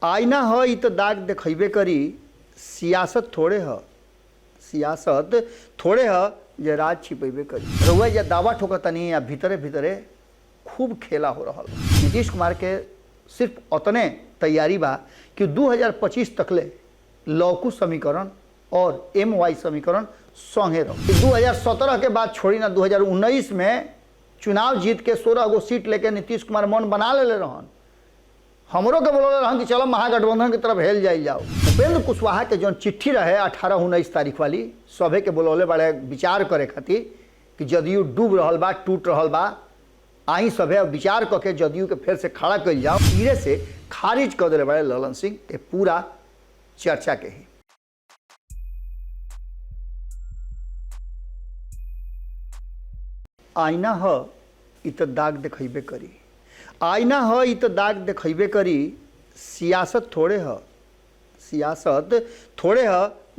आईना ह इ तो दाग देखेबे करी। सियासत थोड़े ह जे राज छिपेबे करी। रउआ या दावा ठोकतनी या भीतरे भीतरे खूब खेला हो रहा। नीतीश कुमार के सिर्फ उतने तैयारी बा कि 2025 तकले लौकू समीकरण और MY समीकरण संगे रहो। 2017 के बाद छोड़ी ना 2019 में चुनाव जीत के 16 गो सीट लेके नीतीश कुमार मन बना ले रहन। हमरों के बोले रहन कि चलो महागठबंधन की तरफ हेल जाइल जाओ। उपेंद्र कुशवाहा के जो चिट्ठी रहे 18-19 तारीख वाली सभे के बोलौले बड़े विचार करे खातिर कि जदयू डूब रहल बा, टूट रहल बा, आई सभे विचार करके जदयू के फिर से खड़ा कल जाओ। धीरे से खारिज कर दिले बड़े ललन सिंह के पूरा चर्चा के ही। आईना ह इ तो दाग देखेबे करी। आईना ह इ तो दाग देखेबे करी। सियासत थोड़े ह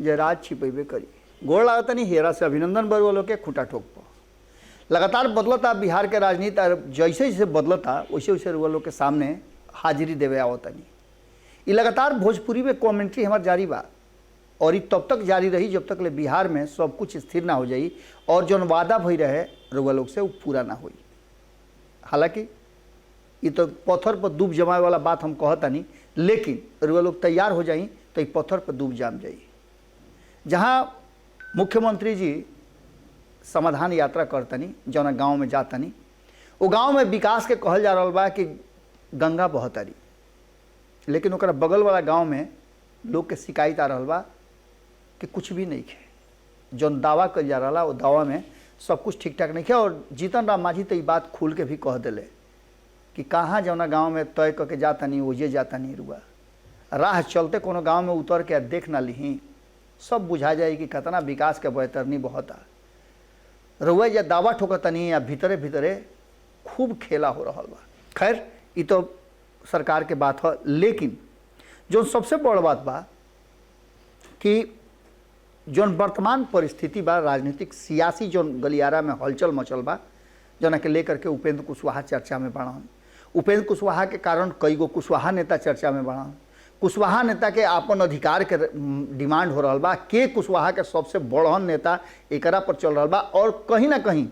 जे राज छिपेबे करी। गोड़ लागतनी हेरा से अभिनंदन बरवलो के खुटा ठोक पर लगातार बदलता बिहार के राजनीति। जैसे जैसे बदलता वैसे वैसे रुआ के सामने हाजिरी देवे आवतनी। ये लगातार भोजपुरी में कमेंट्री हमार जारी बा और ये तब तक जारी रही जब तक ले बिहार में सब कुछ स्थिर ना हो जाई और जो वादा भई रहे रुआ लोग से वो पूरा ना होई। हालांकि ये तो पत्थर पर डूब जमाए वाला बात हम कहता नहीं, लेकिन रुआ लोग तैयार हो जाई तो ये पत्थर पर डूब जाम जाई। जहाँ मुख्यमंत्री जी समाधान यात्रा करतनी जौना गांव में जातनी, वो गांव में विकास के कहल जा रहा बा कि गंगा बहतरी, लेकिन ओकरा बगल वाला गांव में लोग के शिकायत आ रहा बा कि कुछ भी नहीं है। जौन दावा कल जा रहा वो दावा में सब कुछ ठीक ठाक नहीं है। और जीतन राम मांझी तो ये बात खुल के भी कह दिले कि कहाँ जौना गांव में तय करके जाता नहीं वो ये जाता नहीं रुआ राह चलते कोनो गांव में उतर के देख ना ली सब बुझा जाए कि कितना विकास के बैतरनी बहता। रुआ या दावा ठोकतनी या भीतरे भीतरे खूब खेला हो रहा बा। खैर ये तो सरकार के बात है, लेकिन जो सबसे बड़ बात बा कि जो वर्तमान परिस्थिति बा राजनीतिक सियासी जो गलियारा में हलचल मचल बा जना के लेकर के उपेंद्र कुशवाहा चर्चा में बढ़न। उपेंद्र कुशवाहा के कारण कई गो कुशवाहा नेता चर्चा में बढ़न। कुशवाहा नेता के आपन अधिकार के डिमांड हो रहा बा। के कुशवाहा के सबसे बड़हन नेता एकरा पर चल रहा बा और कहीं ना कहीं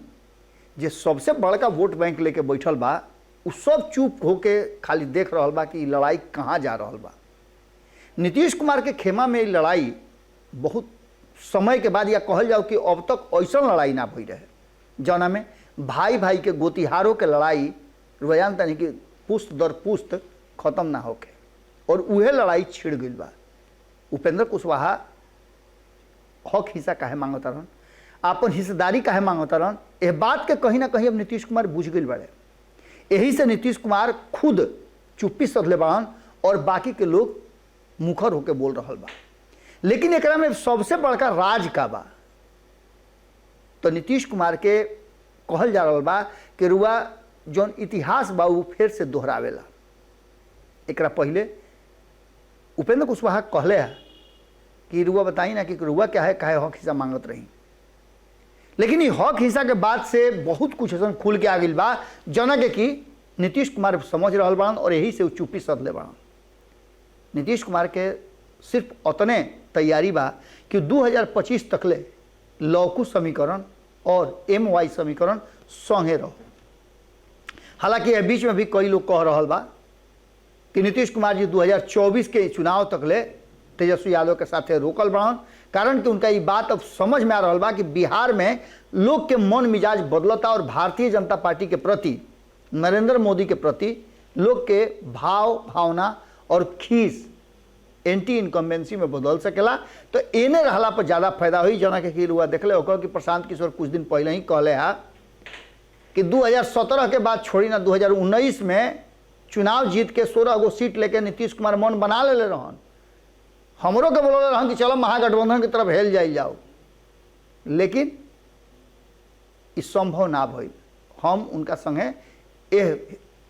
जे सबसे बड़का वोट बैंक लेके बैठल बा उ सब चुप होके खाली देख रहा बा कि लड़ाई कहाँ जा रहा बा। नीतीश कुमार के खेमा में लड़ाई बहुत समय के बाद या कहल जाओ कि अब तक ऐसा लड़ाई ना भई रहे जौना में भाई भाई के गोतिहारों के लड़ाई रुझान तनी कि पुस्त दर पुस्त खत्म ना होके और उहे लड़ाई छिड़ गई बा। उपेंद्र कुशवाहा हक हिस्सा काहे मांगता रहन, आपन हिस्सेदारी काहे मांगता रहन, यह बात के कहीं ना कहीं अब नीतीश कुमार बुझ गई बड़े। यही से नीतीश कुमार खुद चुप्पी सधले बाड़न और बाकी के लोग मुखर होके बोल रहा बा। लेकिन एकरा में सबसे बड़का राज का बा तो नीतीश कुमार के कहल जा रहा बा कि रुआ जौन इतिहास बा वो फिर से दोहरावेला। एकरा पहले उपेंद्र कुशवाहा कहले है कि रुआ बताई ना कि रुआ क्या है काहे हक हिस्सा मांगत रही। लेकिन ये हक हिस्सा के बाद से बहुत कुछ ऐसा खुल के आ गई बा जना के कि नीतीश कुमार समझ रहा बाड़न और यही से चुप्पी सधले बाड़न। नीतीश कुमार के सिर्फ उतने तैयारी बा कि 2025 तकले लौकू समीकरण और MY समीकरण संगे रहो। हालांकि यह बीच में भी कई लोग कह रहा बा कि नीतीश कुमार जी 2024 के चुनाव तकले तेजस्वी यादव के साथ रोकल बढ़न, कारण कि उनका ये बात अब समझ में आ रहा बा कि बिहार में लोग के मन मिजाज बदलता और भारतीय जनता पार्टी के प्रति नरेंद्र मोदी के प्रति लोग के भावना और खीस एंटी इनकम्बेंसी में बदल सकेला। तो एने रहला पर ज़्यादा फायदा हुई जना के रुआ देखले होकर कि प्रशांत किशोर कुछ दिन पहले ही कहले है कि 2017 के बाद छोड़ी ना 2019 में चुनाव जीत के 16 गो सीट लेके नीतीश कुमार मन बना ले रहन। हमरों के बोले रहन कि चलो महागठबंधन की तरफ हेल जाइल जाओ, लेकिन इस संभव ना भइल। हम उनका संगे एह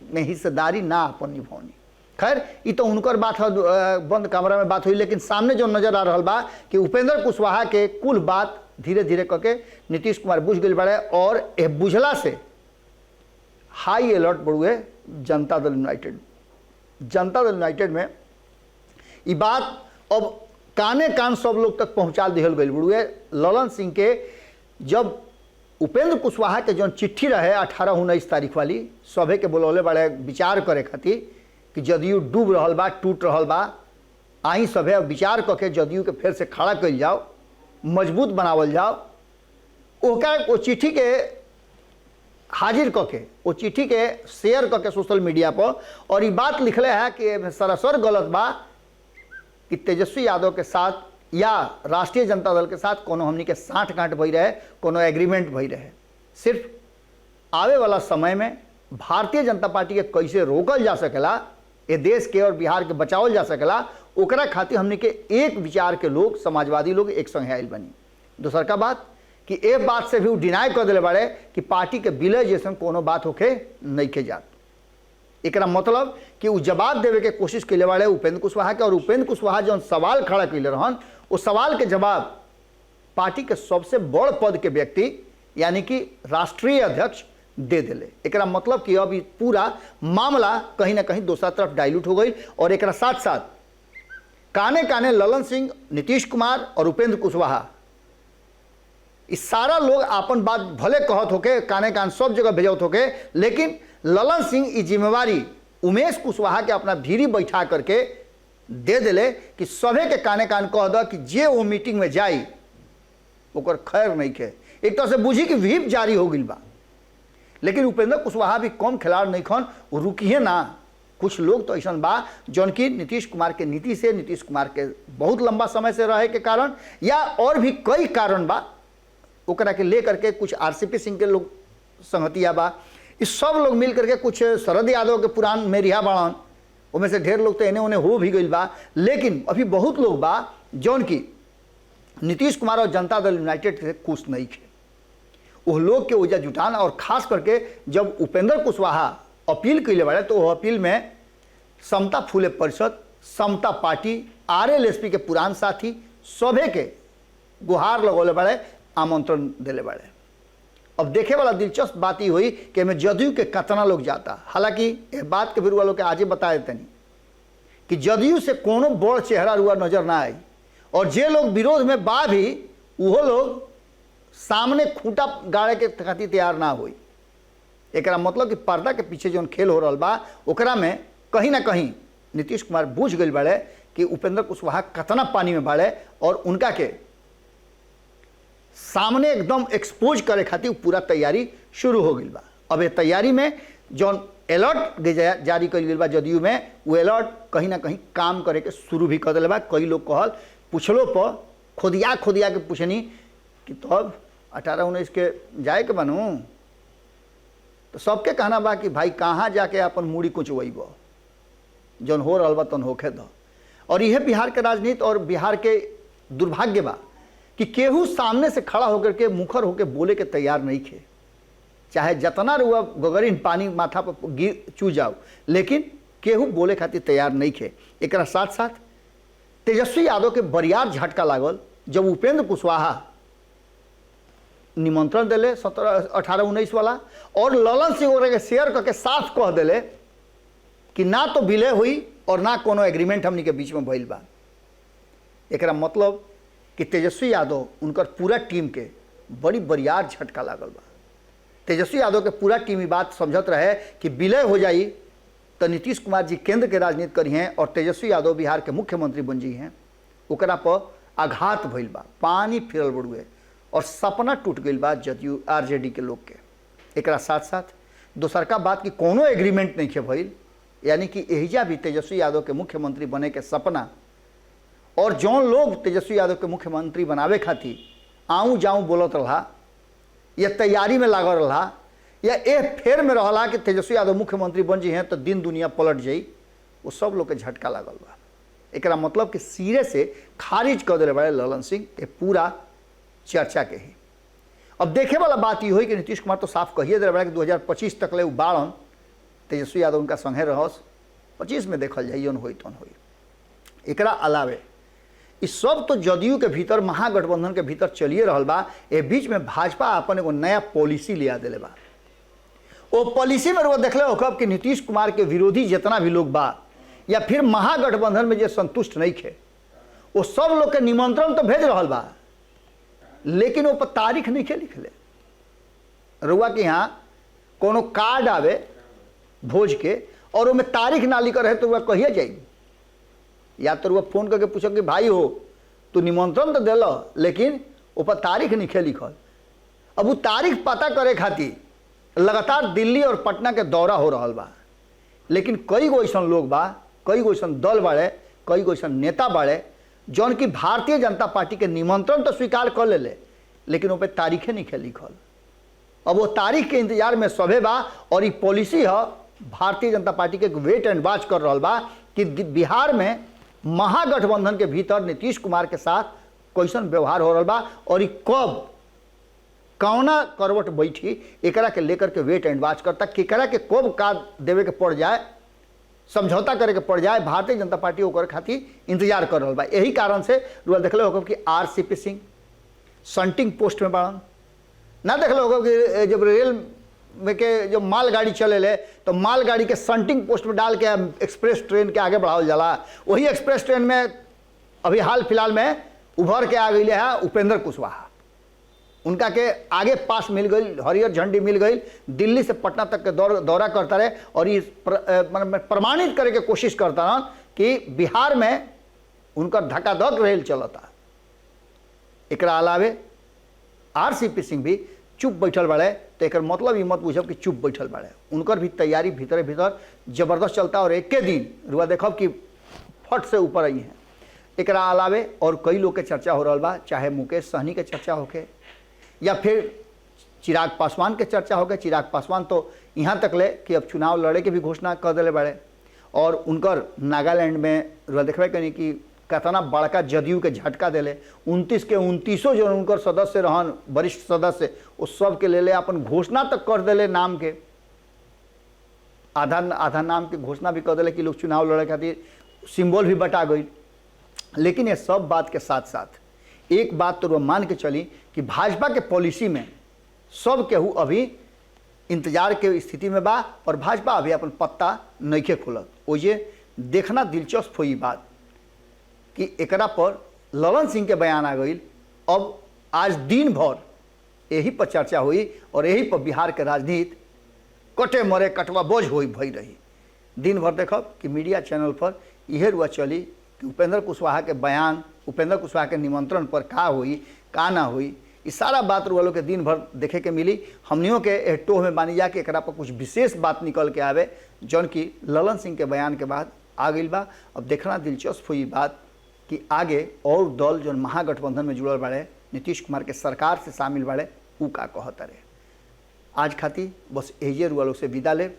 में हिस्सेदारी ना अपन निभौनी। खैर ये तो उनकर बात है, बंद कमरा में बात हुई, लेकिन सामने जो नजर आ रहा बा कि उपेंद्र कुशवाहा के कुल बात धीरे धीरे करके नीतीश कुमार बुझ गए बड़े और यह बुझला से हाई अलर्ट पर हुए जनता दल यूनाइटेड। जनता दल यूनाइटेड में ये बात अब काने कान सब लोग तक पहुंचा दिहल गई बड़ुए। ललन सिंह के जब उपेंद्र कुशवाहा के जौन चिट्ठी रहे 18-19 तारीख वाली सभे के बोलौले बड़े विचार करे खातिर कि जदयू डूब रहल बा, टूट रहल बा, आई सभे विचार करके जदयू के फिर से खड़ा कल जाओ, मजबूत बनावल जाओ। वो चिट्ठी के हाजिर करके वो चिट्ठी के शेयर करके सोशल मीडिया पर और ये बात लिखले है कि सरासर गलत बा कि तेजस्वी यादव के साथ या राष्ट्रीय जनता दल के साथ कोनो हमनी के साठ गांठ भई रहे, कोनो एग्रीमेंट भई रहे। सिर्फ आवे वाला समय में भारतीय जनता पार्टी के कैसे रोकल जा सकेला, ये देश के और बिहार के बचावल जा सकेला, ओकरा खातिर हमनी के एक विचार के लोग, समाजवादी लोग एक संग आयल बनी। दूसर का बात कि एक बात से भी वो डिनाई कर दिले बाड़े कि पार्टी के विलय जैसन कोनो बात होके नहीं के जात। एकरा मतलब कि वो जवाब देवे के कोशिश कैले बाड़े उपेंद्र कुशवाहा के, और उपेंद्र कुशवाहा जो सवाल खड़ा कैले रहन उस सवाल के जवाब पार्टी के सबसे बड़ पद के व्यक्ति यानी कि राष्ट्रीय अध्यक्ष दे दिले। एकरा मतलब कि अब पूरा मामला कहीं ना कहीं दूसरा तरफ डाइल्यूट हो गई। और एकरा साथ साथ काने काने ललन सिंह, नीतीश कुमार और उपेंद्र कुशवाहा इस सारा लोग अपन बात भले कहत होके, काने कान सब जगह भेजत होके, लेकिन ललन सिंह ये जिम्मेवारी उमेश कुशवाहा के अपना भीरी बैठा करके दे दिले कि सभे के काने कान कह द कि जे वो मीटिंग में जाई ओकर खैर नहीं के। एक तरह से बुझी कि व्हीप जारी हो गई बा, लेकिन उपेंद्र कुशवाहा भी कम खिलाड़ नहीं खन, वो रुकिए ना। कुछ लोग तो ऐसा बा जौन की नीतीश कुमार के नीति से, नीतीश कुमार के बहुत लंबा समय से रहे के कारण या और भी कई कारण बा, ओकरा के ले करके कुछ आरसीपी सिंह के लोग संगतिया बा, इस सब लोग मिल करके कुछ शरद यादव के पुरान में रिहा बाड़न, उनमें से ढेर लोग तो एने ओने हो भी गई बा। लेकिन अभी बहुत लोग बा जौन की नीतीश कुमार और जनता दल यूनाइटेड से खुश नहीं थे। वो लोग के वजह जुटान, और खास करके जब उपेंद्र कुशवाहा अपील कैले बाड़े तो वो अपील में समता फूले परिषद, समता पार्टी, आरएलएसपी के पुरान साथी सभे के गुहार लगौले बाड़े, आमंत्रण दिले बाड़े। अब देखे वाला दिलचस्प बात ही हुई कि में जदयू के कितना लोग जाता। हालांकि ये बात के विरोध वालों के आजे बता देते नहीं कि जदयू से कोनो बड़ चेहरा रुआ नजर ना आई, और जे लोग विरोध में बा भी वो लोग सामने खूंटा गाड़े के खातिर तैयार ना हुई। एक मतलब कि पर्दा के पीछे जो खेल हो रहा बा ओकरा में कहीं ना कहीं नीतीश कुमार बूझ गई बाड़े कि उपेंद्र कुशवाहा कितना पानी में बाड़े, और उनका के सामने एकदम एक्सपोज करे खातिर पूरा तैयारी शुरू हो गई बा। अब ये तैयारी में जो अलर्ट जारी कर गई बा जदयू में, वो अलर्ट कहीं ना कहीं काम करे के शुरू भी कर दिले बा। कई लोग कहल पूछलो पर खोदिया के पूछनी कि तब 18-19 के जाए के बनू, तो सबके कहना बा कि भाई कहाँ जाके अपन मूड़ी कुचवैब, जौन हो रहा बा तन होखे द। और यह बिहार के राजनीति और बिहार के दुर्भाग्य बा कि केहू सामने से खड़ा होकर के मुखर होकर बोले के तैयार नहीं खे, चाहे जतना रुआ गगरीन पानी माथा पर गिर चू जाओ, लेकिन केहू बोले खातिर तैयार नहीं खे। एक साथ साथ तेजस्वी यादव के बरियार झटका लागल जब उपेंद्र कुशवाहा निमंत्रण दिले 17-18-19 वाला, और ललन सिंह ओकरा के शेयर करके साफ कह दिले कि ना तो विलय हुई और ना कोनो एग्रीमेंट हमनी के बीच में भइल बा। एकरा मतलब कि तेजस्वी यादव उनकर पूरा टीम के बड़ी बरियार झटका लागल बा। तेजस्वी यादव के पूरा टीम ये बात समझत रहे कि विलय हो जाई तो नीतीश कुमार जी केंद्र के राजनीति करी हैं और तेजस्वी यादव बिहार के मुख्यमंत्री बन जी हैं। ओकरा पर आघात भइल बा, पानी फिरल बड़ुए, और सपना टूट गई बा जदयू आरजेडी के लोग के। एकरा साथ साथ दोसरका बात कि कोनो एग्रीमेंट नहीं खे भइल, यानी कि एहिजा भी तेजस्वी यादव के मुख्यमंत्री बने के सपना, और जौन लोग तेजस्वी यादव के मुख्यमंत्री बनावे खातिर आऊँ जाऊँ बोलत रहा या तैयारी में लागल रहा या ए फेर में रहला कि तेजस्वी यादव मुख्यमंत्री बन जी हैं तो दिन दुनिया पलट जाई, वो सब लोग के झटका लागल बा। एकरा मतलब कि सिरे से खारिज कर दिले बड़े ललन सिंह के पूरा चर्चा के ही। अब देखे वाला बात ये हुई कि नीतीश कुमार तो साफ कहिए दिले बड़ा कि 2025 तक ले बाड़न तेजस्वी यादव उनका संगे रहस, 25 में देखल जाइए होई तन होई। एकरा अलावे इस सब तो जदयू के भीतर, महागठबंधन के भीतर चलिए रहल बा। ए बीच में भाजपा अपन एगो नया पॉलिसी लिया दिले बा। वो पॉलिसी में वो देखले हो कब कि नीतीश कुमार के विरोधी जितना भी लोग बा या फिर महागठबंधन में जो संतुष्ट नहीं थे वो सब लोग के निमंत्रण तो भेज रहा बा, लेकिन वो पर तारीख नहीं लिखले। रुआ के यहाँ कोनो कार्ड आवे भोज के और वो तारीख ना लिखल रहे तो वह कहिए जाएगी, या तो वह फोन करके पूछो कि भाई हो तू निमंत्रण तो दिल लेकिन ऊपर तारीख नहीं लिखल। अब वो तारीख पता करे खातिर लगातार दिल्ली और पटना के दौरा हो रहा बा, लेकिन कई गो ऐसा लोग बा, कई गो ऐसा दल बाड़े, कई गो ऐसा नेता बाड़े जौन की भारतीय जनता पार्टी के निमंत्रण तो स्वीकार कर ले, लेकिन वो तारीखें नहीं लिखल। अब वो तारीख के इंतजार में सभे बा और ये पॉलिसी है भारतीय जनता पार्टी के वेट एंड वॉच कर रहा बा कि बिहार में महागठबंधन के भीतर नीतीश कुमार के साथ कैसन व्यवहार हो रहा बा और कब कौना करवट बैठी एकरा के लेकर के वेट एंड वॉच करता, केकरा के कब का देवे के पड़ जाए, समझौता करे के पड़ जाए, भारतीय जनता पार्टी ओकर खातिर इंतजार कर रहा बा। यही कारण से रुआ देखले होगा कि RCP सिंह संटिंग पोस्ट में बाड़न, ना देखले होगा कि जब रेल में के जो मालगाड़ी चले ले तो मालगाड़ी के संटिंग पोस्ट में डाल के एक्सप्रेस ट्रेन के आगे बढ़ावल जाला। वही एक्सप्रेस ट्रेन में अभी हाल फिलहाल में उभर के आ गई है उपेंद्र कुशवाहा, उनका के आगे पास मिल गई, हरियर झंडी मिल गई, दिल्ली से पटना तक के दौरा करता रहे और ये प्रमाणित करे के कोशिश करता रहा कि बिहार में उनका धक्का-धक रेल चलता। एकरा अलावे RCP सिंह भी चुप बैठल बाड़े, तो एक मतलब ये मत बुझब कि चुप बैठल बाड़े, उनकर भी तैयारी भीतर भीतर जबरदस्त चलता और एक दिन रुआ देखब कि फट से ऊपर आई हैं। एकरा अलावे और कई लोग के चर्चा हो रहा बा, चाहे मुकेश सहनी के चर्चा होके या फिर चिराग पासवान के चर्चा होके। चिराग पासवान तो यहाँ तक ले कि अब चुनाव लड़े के भी घोषणा कर दिले बाड़े और उनकर नागालैंड में रुआ देखबे कनी कि कितना बड़का जदयू के झटका दिले, 29 के 29 जो उनकर सदस्य रहन वरिष्ठ सदस्य वो सब के ले अपन घोषणा तक कर दिले, नाम के आधा नाम के घोषणा भी कर दिले कि लोग चुनाव लड़े खातिर सिंबल भी बटा गई। लेकिन ये सब बात के साथ साथ एक बात तो मान के चली कि भाजपा के पॉलिसी में सब केहू अभी इंतजार के स्थिति में बा और भाजपा अभी अपन पत्ता नइखे खोलत। ओजे देखना दिलचस्प हुई बात कि एकरा पर ललन सिंह के बयान आ गई। अब आज दिन भर यही पर चर्चा हुई और यही पर बिहार के राजनीति कटे मरे कटवा बोझ हुई भई रही। दिन भर देखब कि मीडिया चैनल पर यह रुआ चली कि उपेंद्र कुशवाहा के बयान, उपेंद्र कुशवाहा के निमंत्रण पर का हुई का ना हुई, ये सारा बात रुआ लोग के दिन भर देखे के मिली। हमनियों के टोह में बानी जा कि एकरा पर कुछ विशेष बात निकल के आवे जौन कि ललन सिंह के बयान के बाद आ गई बा। अब देखना दिलचस्प हुई बात कि आगे और दल जो महागठबंधन में जुड़ल बाड़े, नीतीश कुमार के सरकार से शामिल बाड़े, ऊ का कहता रहे। आज खातिर बस एजे रुआ लोग से विदा ले,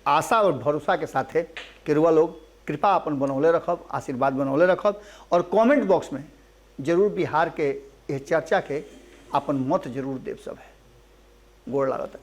आशा और भरोसा के साथ है कि रुआ लोग कृपा अपन बनौले रखब, आशीर्वाद बनौले रखब और कमेंट बॉक्स में जरूर बिहार के यह चर्चा के अपन मत जरूर देव सब है। गोड़ लागत।